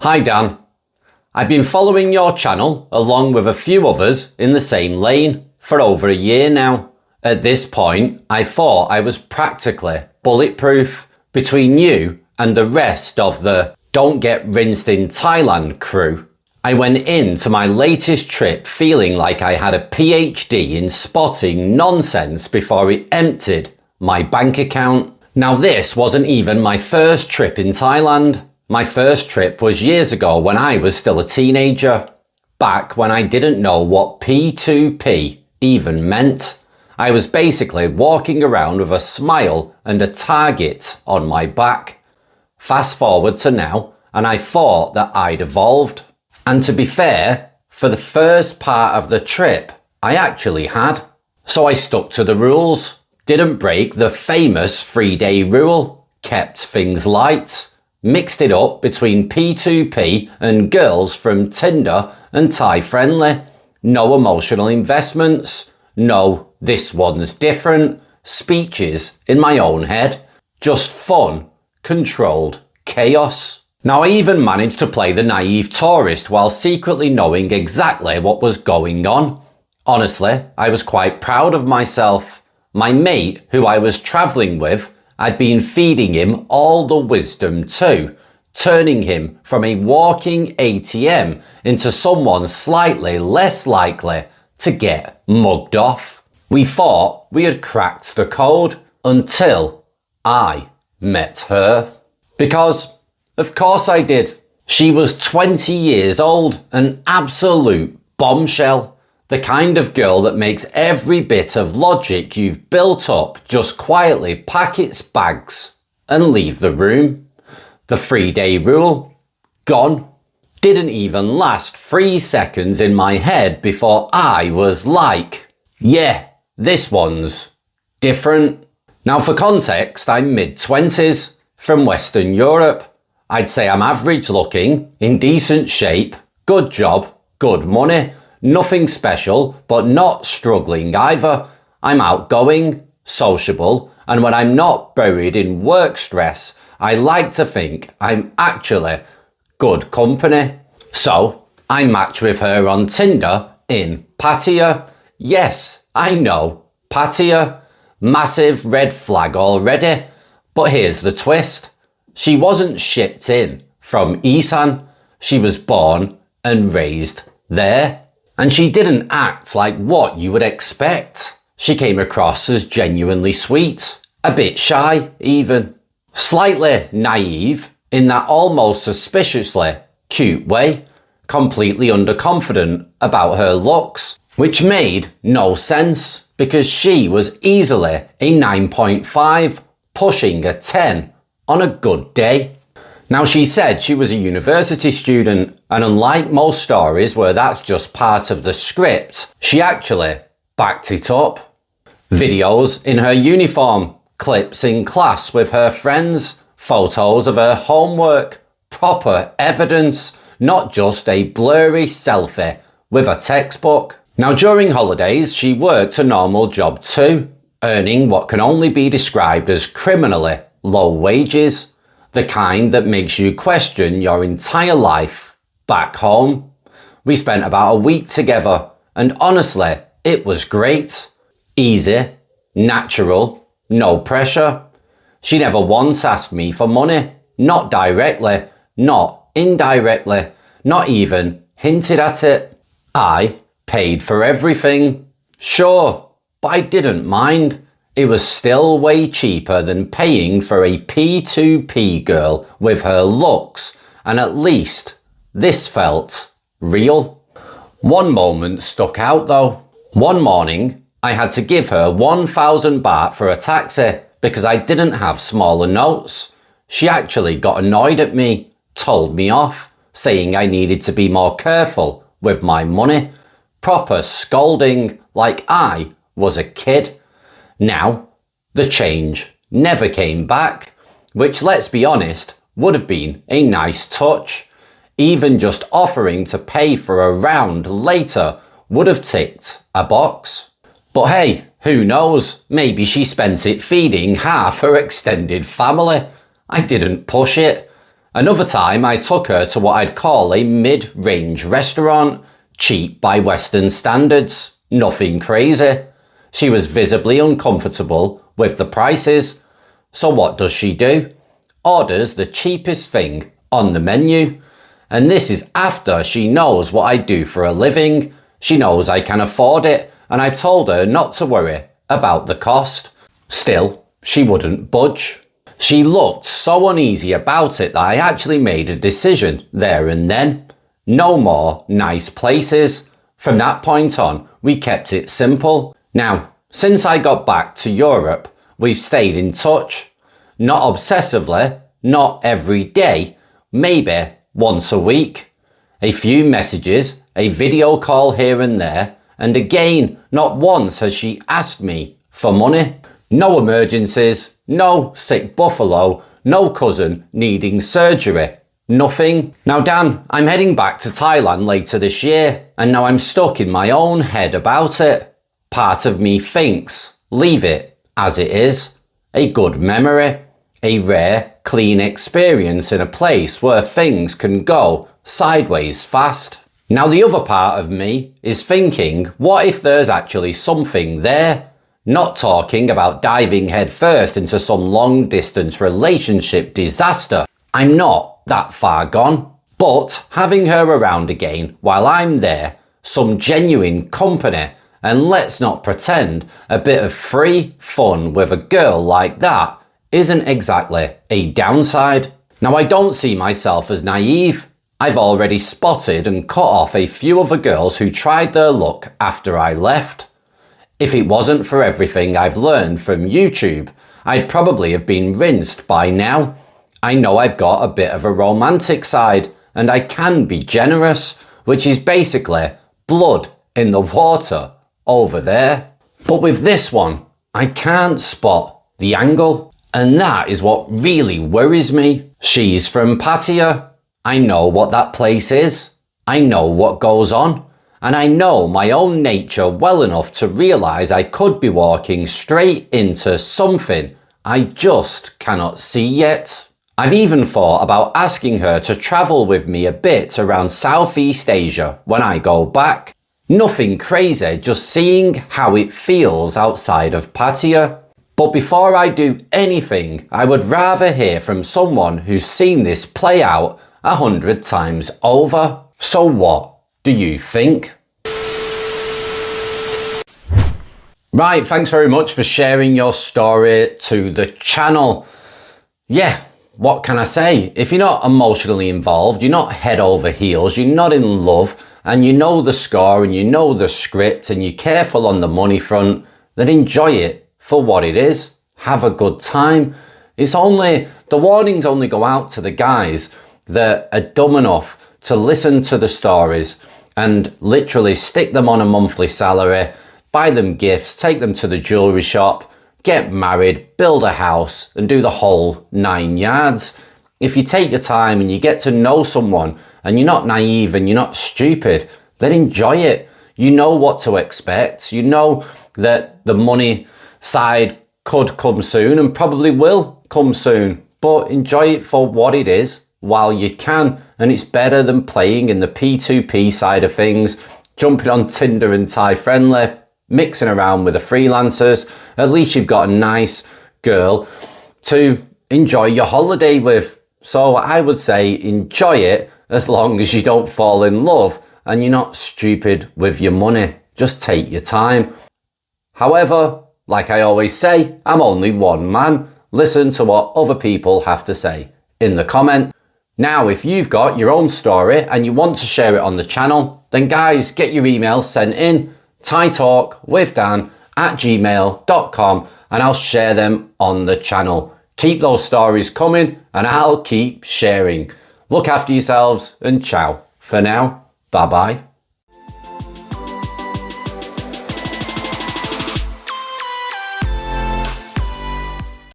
Hi Dan, I've been following your channel along with a few others in the same lane for over a year now. At this point, I thought I was practically bulletproof. Between you and the rest of the Don't Get Rinsed in Thailand crew, I went into my latest trip feeling like I had a PhD in spotting nonsense before it emptied my bank account. Now this wasn't even my first trip in Thailand. My first trip was years ago when I was still a teenager, back when I didn't know what P2P even meant. I was basically walking around with a smile and a target on my back. Fast forward to now, and I thought that I'd evolved. And to be fair, for the first part of the trip, I actually had. So I stuck to the rules, didn't break the famous 3-day rule, kept things light, mixed it up between P2P and girls from Tinder and Thai friendly. No emotional investments, no this one's different speeches in my own head. Just fun, controlled chaos. Now I even managed to play the naive tourist while secretly knowing exactly what was going on. Honestly, I was quite proud of myself. My mate, who I was travelling with, I'd been feeding him all the wisdom too, turning him from a walking ATM into someone slightly less likely to get mugged off. We thought we had cracked the code until I met her. Because, of course I did. She was 20 years old, an absolute bombshell. The kind of girl that makes every bit of logic you've built up just quietly pack its bags and leave the room. The 3-day rule, gone. Didn't even last 3 seconds in my head before I was like, yeah, this one's different. Now for context, I'm mid-20s, from Western Europe. I'd say I'm average looking, in decent shape, good job, good money, nothing special, but not struggling either. I'm outgoing, sociable, and when I'm not buried in work stress, I like to think I'm actually good company. So I match with her on Tinder in Pattaya. Yes, I know, Pattaya. Massive red flag already. But here's the twist. She wasn't shipped in from Isan. She was born and raised there. And she didn't act like what you would expect. She came across as genuinely sweet, a bit shy even, slightly naive in that almost suspiciously cute way, completely underconfident about her looks, which made no sense because she was easily a 9.5, pushing a 10 on a good day. Now she said she was a university student, and unlike most stories where that's just part of the script, she actually backed it up. Videos in her uniform, clips in class with her friends, photos of her homework, proper evidence, not just a blurry selfie with a textbook. Now during holidays, she worked a normal job too, earning what can only be described as criminally low wages, the kind that makes you question your entire life back home. We spent about a week together, and honestly, it was great. Easy, natural, no pressure. She never once asked me for money, not directly, not indirectly, not even hinted at it. I paid for everything. Sure, but I didn't mind. It was still way cheaper than paying for a P2P girl with her looks, and at least this felt real. One moment stuck out though. One morning, I had to give her 1,000 baht for a taxi because I didn't have smaller notes. She actually got annoyed at me, told me off, saying I needed to be more careful with my money. Proper scolding like I was a kid. Now, the change never came back, which, let's be honest, would have been a nice touch. Even just offering to pay for a round later would have ticked a box. But hey, who knows? Maybe she spent it feeding half her extended family. I didn't push it. Another time I took her to what I'd call a mid-range restaurant, cheap by Western standards, nothing crazy. She was visibly uncomfortable with the prices. So what does she do? Orders the cheapest thing on the menu. And this is after she knows what I do for a living. She knows I can afford it, and I told her not to worry about the cost. Still, she wouldn't budge. She looked so uneasy about it that I actually made a decision there and then. No more nice places. From that point on, we kept it simple. Now, since I got back to Europe, we've stayed in touch. Not obsessively, not every day, maybe once a week. A few messages, a video call here and there, and again, not once has she asked me for money. No emergencies, no sick buffalo, no cousin needing surgery, nothing. Now Dan, I'm heading back to Thailand later this year, and now I'm stuck in my own head about it. Part of me thinks, leave it as it is. A good memory, a rare, clean experience in a place where things can go sideways fast. Now the other part of me is thinking, what if there's actually something there? Not talking about diving headfirst into some long distance relationship disaster. I'm not that far gone. But having her around again while I'm there, some genuine company, and let's not pretend, a bit of free fun with a girl like that isn't exactly a downside. Now I don't see myself as naive. I've already spotted and cut off a few other girls who tried their luck after I left. If it wasn't for everything I've learned from YouTube, I'd probably have been rinsed by now. I know I've got a bit of a romantic side, and I can be generous, which is basically blood in the water over there. But with this one, I can't spot the angle, and that is what really worries me. She's from Pattaya. I know what that place is. I know what goes on. And I know my own nature well enough to realise I could be walking straight into something I just cannot see yet. I've even thought about asking her to travel with me a bit around Southeast Asia when I go back. Nothing crazy, just seeing how it feels outside of Pattaya. But before I do anything, I would rather hear from someone who's seen this play out 100 times over. So what do you think? Right, thanks very much for sharing your story to the channel. Yeah, what can I say? If you're not emotionally involved, you're not head over heels, you're not in love, and you know the score and you know the script and you're careful on the money front, then enjoy it for what it is. Have a good time. The warnings only go out to the guys that are dumb enough to listen to the stories and literally stick them on a monthly salary, buy them gifts, take them to the jewellery shop, get married, build a house, and do the whole 9 yards. If you take your time and you get to know someone and you're not naive and you're not stupid, then enjoy it. You know what to expect. You know that the money side could come soon and probably will come soon, but enjoy it for what it is while you can. And it's better than playing in the P2P side of things, jumping on Tinder and Thai Friendly, mixing around with the freelancers. At least you've got a nice girl to enjoy your holiday with. So I would say enjoy it as long as you don't fall in love and you're not stupid with your money. Just take your time. However, like I always say, I'm only one man. Listen to what other people have to say in the comment. Now, if you've got your own story and you want to share it on the channel, then guys, get your emails sent in, thaitalkwithdan@gmail.com, and I'll share them on the channel. Keep those stories coming and I'll keep sharing. Look after yourselves and ciao for now. Bye bye.